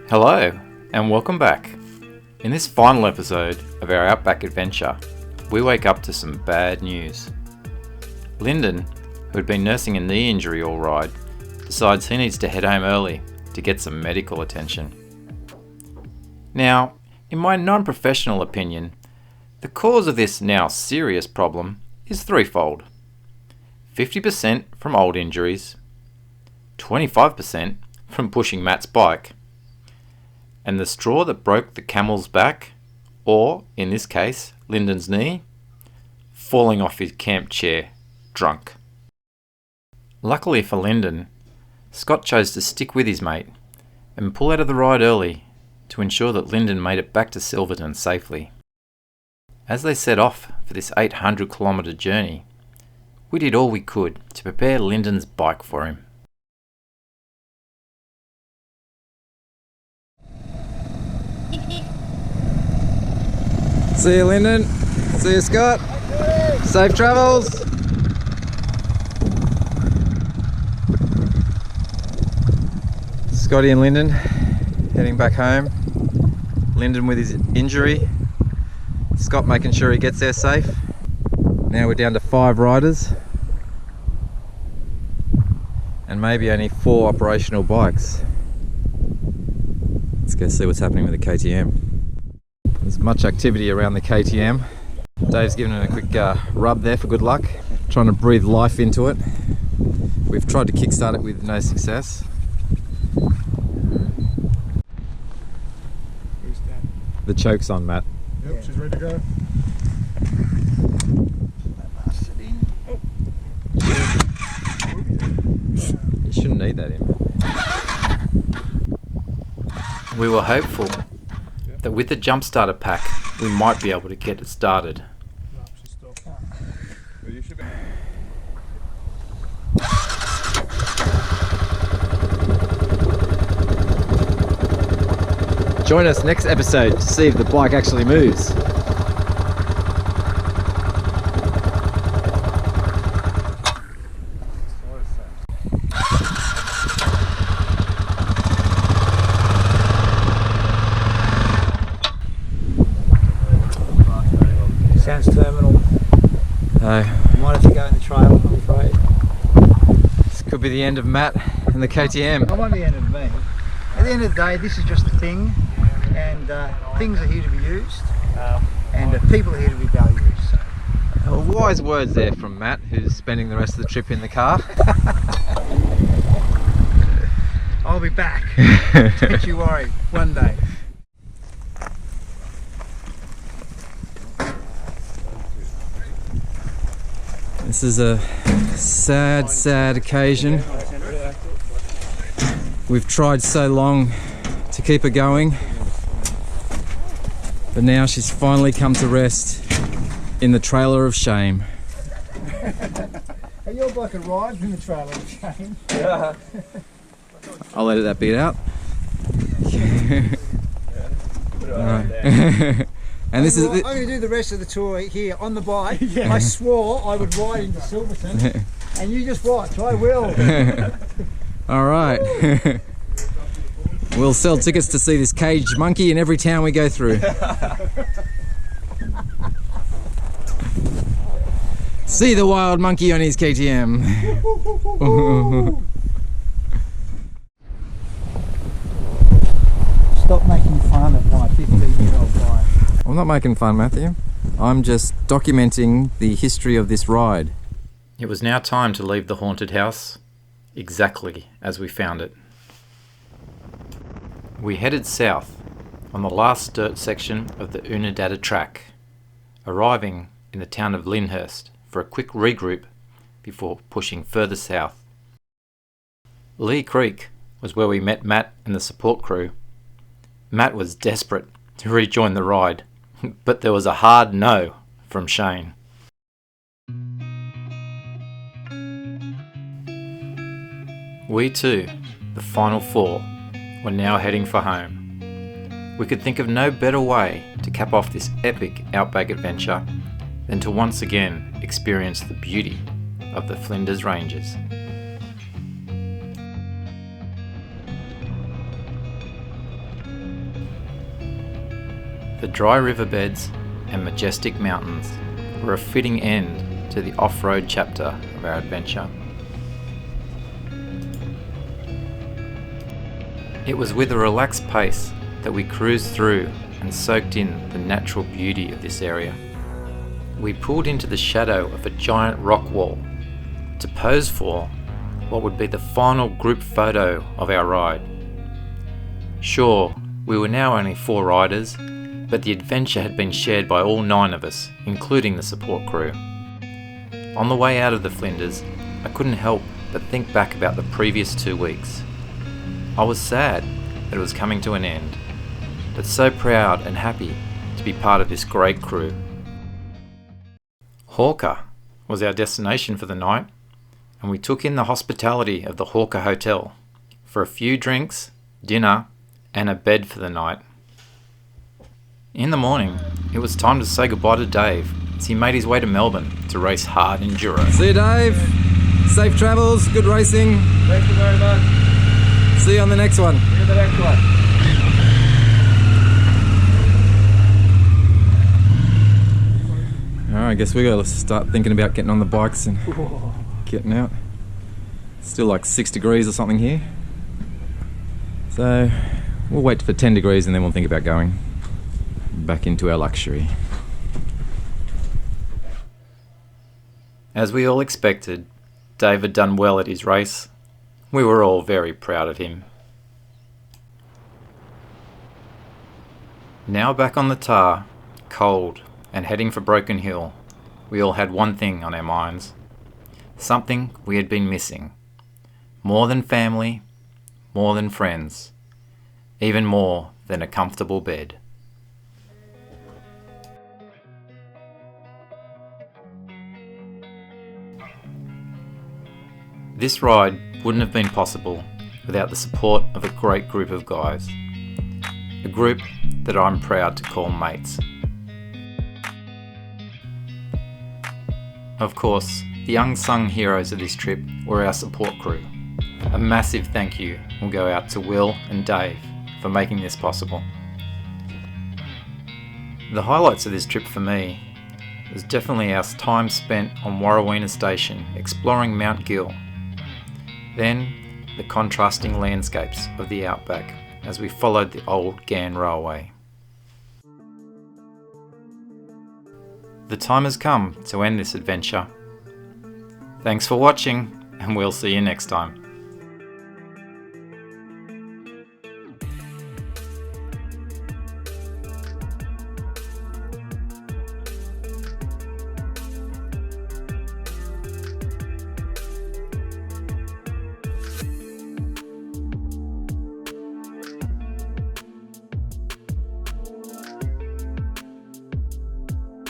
Hello, and welcome back. In this final episode of our Outback adventure, we wake up to some bad news. Lyndon, who had been nursing a knee injury all ride, decides he needs to head home early to get some medical attention. Now, in my non-professional opinion, the cause of this now serious problem is threefold. 50% from old injuries, 25% from pushing Matt's bike, and the straw that broke the camel's back, or, in this case, Lyndon's knee, falling off his camp chair, drunk. Luckily for Lyndon, Scott chose to stick with his mate and pull out of the ride early to ensure that Lyndon made it back to Silverton safely. As they set off for this 800-kilometre journey, we did all we could to prepare Lyndon's bike for him. See you, Lyndon. See you, Scott. Safe travels. Scotty and Lyndon heading back home. Lyndon with his injury. Scott making sure he gets there safe. Now we're down to 5 riders and maybe only 4 operational bikes. Let's go see what's happening with the KTM. There's much activity around the KTM. Dave's giving it a quick rub there for good luck, trying to breathe life into it. We've tried to kickstart it with no success. The choke's on, Matt. Yep, she's ready to go. You shouldn't need that in. We were hopeful that with the jump starter pack, we might be able to get it started. Join us next episode to see if the bike actually moves. Sounds terminal. You might have to go in the trailer, I'm afraid. This could be the end of Matt and the KTM. It won't be the end of me. At the end of the day, this is just a thing, and things are here to be used, and people are here to be valued. So. Wise words there from Matt, who's spending the rest of the trip in the car. I'll be back. Don't you worry, one day. This is a sad occasion. We've tried so long to keep her going, but now she's finally come to rest in the trailer of shame. Hey, your bike arrived in the trailer of shame. Yeah. I'll edit that bit out. Alright. And this is. I'm going to do the rest of the tour here on the bike. Yeah. I swore I would ride into Silverton, and you just watch. I will. All right. We'll sell tickets to see this caged monkey in every town we go through. See the wild monkey on his KTM. Stop making fun of my 15-year-old bike. I'm not making fun, Matthew. I'm just documenting the history of this ride. It was now time to leave the haunted house, exactly as we found it. We headed south on the last dirt section of the Unadilla track, arriving in the town of Lyndhurst for a quick regroup before pushing further south. Lee Creek was where we met Matt and the support crew. Matt was desperate to rejoin the ride, but there was a hard no from Shane. We too, the final 4, were now heading for home. We could think of no better way to cap off this epic Outback adventure than to once again experience the beauty of the Flinders Ranges. The dry riverbeds and majestic mountains were a fitting end to the off-road chapter of our adventure. It was with a relaxed pace that we cruised through and soaked in the natural beauty of this area. We pulled into the shadow of a giant rock wall to pose for what would be the final group photo of our ride. Sure, we were now only 4 riders, but the adventure had been shared by all 9 of us, including the support crew. On the way out of the Flinders, I couldn't help but think back about the previous 2 weeks. I was sad that it was coming to an end, but so proud and happy to be part of this great crew. Hawker was our destination for the night, and we took in the hospitality of the Hawker Hotel for a few drinks, dinner, and a bed for the night. In the morning, it was time to say goodbye to Dave as he made his way to Melbourne to race hard enduro. See you, Dave. Safe travels, good racing. Thank you very much. See you on the next one. See you the next one. Alright, I guess we gotta start thinking about getting on the bikes and getting out. It's still like 6 degrees or something here. So we'll wait for 10 degrees and then we'll think about going back into our luxury. As we all expected, Dave had done well at his race. We were all very proud of him. Now back on the tar, cold, and heading for Broken Hill, we all had one thing on our minds. Something we had been missing. More than family, more than friends, even more than a comfortable bed. This ride wouldn't have been possible without the support of a great group of guys. A group that I'm proud to call mates. Of course, the unsung heroes of this trip were our support crew. A massive thank you will go out to Will and Dave for making this possible. The highlights of this trip for me was definitely our time spent on Warraweena Station exploring Mount Gill. Then, the contrasting landscapes of the Outback as we followed the old Ghan Railway. The time has come to end this adventure. Thanks for watching, and we'll see you next time.